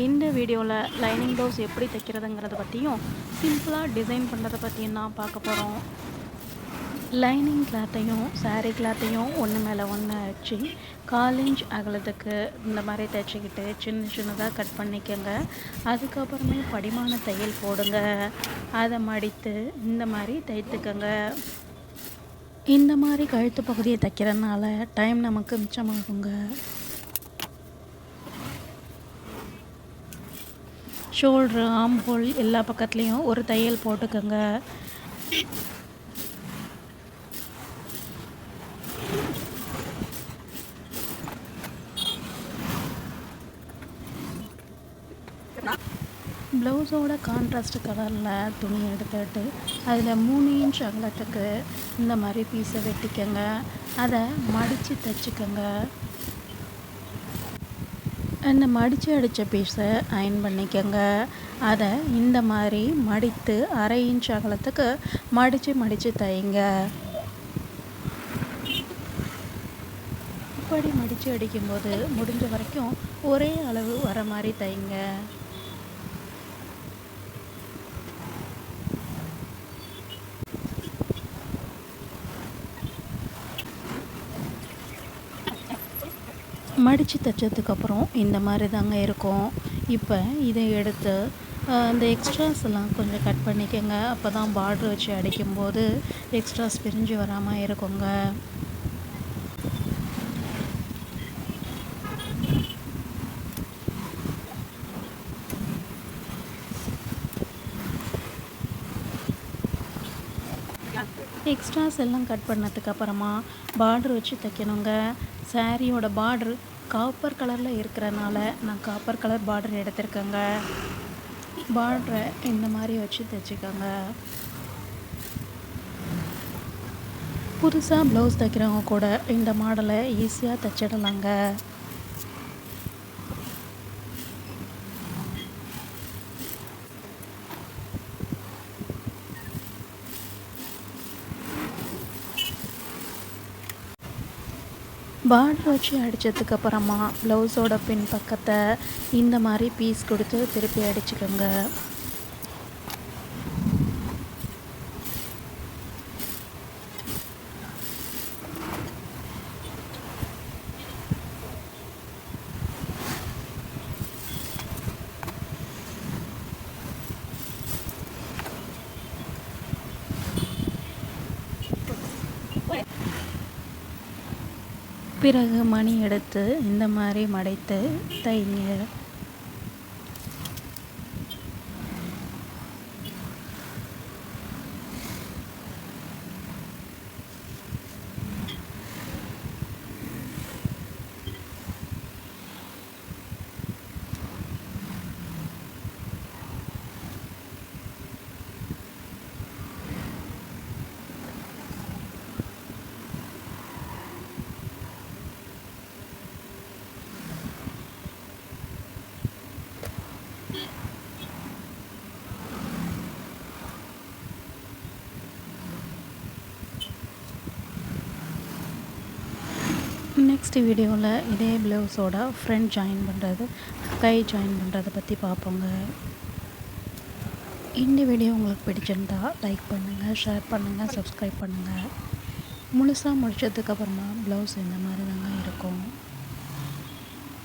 இந்த வீடியோவில் lining blouse எப்படி தைக்கிறதுங்கிறத பற்றியும் சிம்பிளாக டிசைன் பண்ணுறதை பற்றியும் தான் பார்க்க போகிறோம். லைனிங் கிளாத்தையும் சாரீ கிளாத்தையும் ஒன்று மேலே ஒன்று வச்சு 1/4 இன்ச் அகலத்துக்கு இந்த மாதிரி தைச்சிக்கிட்டு சின்ன சின்னதாக கட் பண்ணிக்கோங்க. அதுக்கப்புறமே படிமான தையல் போடுங்க. அதை மடித்து இந்த மாதிரி தைத்துக்கங்க. இந்த மாதிரி கழுத்து பகுதியை தைக்கிறதுனால டைம் நமக்கு மிச்சமாகுங்க. ஷோல்ட்ரு, ஆம் ஹோல் எல்லா பக்கத்துலேயும் ஒரு தையல் போட்டுக்கோங்க. ப்ளவுஸோட கான்ட்ராஸ்ட் கலரில் துணி எடுத்துகிட்டு அதில் 3 இன்ச் அகலத்துக்கு இந்த மாதிரி பீஸை வெட்டிக்கங்க. அதை மடித்து தைச்சிக்கோங்க. அந்த மடித்து அடித்த பீஸை அயன் பண்ணிக்கோங்க. அதை இந்த மாதிரி மடித்து 1/2 இன்ச் அகலத்துக்கு மடித்து தைங்க. இப்படி மடித்து அடிக்கும்போது முடிஞ்ச வரைக்கும் ஒரே அளவு வர மாதிரி தைங்க. மடித்து தைச்சதுக்கப்புறம் இந்த மாதிரி தாங்க இருக்கும். இப்போ இதை எடுத்து அந்த எக்ஸ்ட்ராஸ் எல்லாம் கொஞ்சம் கட் பண்ணிக்கோங்க. அப்போ தான் பார்ட்ரு வச்சு அடிக்கும்போது எக்ஸ்ட்ராஸ் பிரிஞ்சு வராமல் இருக்குங்க. எக்ஸ்ட்ராஸ் எல்லாம் கட் பண்ணதுக்கப்புறமா பார்ட்ரு வச்சு தைக்கணுங்க. சாரியோட பார்ட்ரு காப்பர் கலரில் இருக்கிறனால நான் காப்பர் கலர் பார்டர் எடுத்திருக்கேங்க. பார்டரை இந்த மாதிரி வச்சு தைச்சிக்கோங்க. புதுசாக ப்ளவுஸ் தைக்கிறவங்க கூட இந்த மாடலை ஈஸியாக தைச்சிடலாங்க. பார்டர் வச்சு அடித்ததுக்கப்புறமா ப்ளவுஸோட பின் பக்கத்தை இந்த மாதிரி பீஸ் கொடுத்து திருப்பி அடிச்சுக்கோங்க. பிறகு மணி எடுத்து இந்த மாதிரி மடைத்து தைங்க. நெக்ஸ்ட் வீடியோவில் இதே ப்ளவுஸோட ஃப்ரண்ட் ஜாயின் பண்ணுறது, கை ஜாயின் பண்ணுறதை பற்றி பார்ப்போங்க. இந்த வீடியோ உங்களுக்கு பிடிச்சிருந்தா லைக் பண்ணுங்கள், ஷேர் பண்ணுங்கள், சப்ஸ்கிரைப் பண்ணுங்கள். முழுசாக முடித்ததுக்கப்புறமா ப்ளவுஸ் இந்த மாதிரி தாங்க இருக்கும்.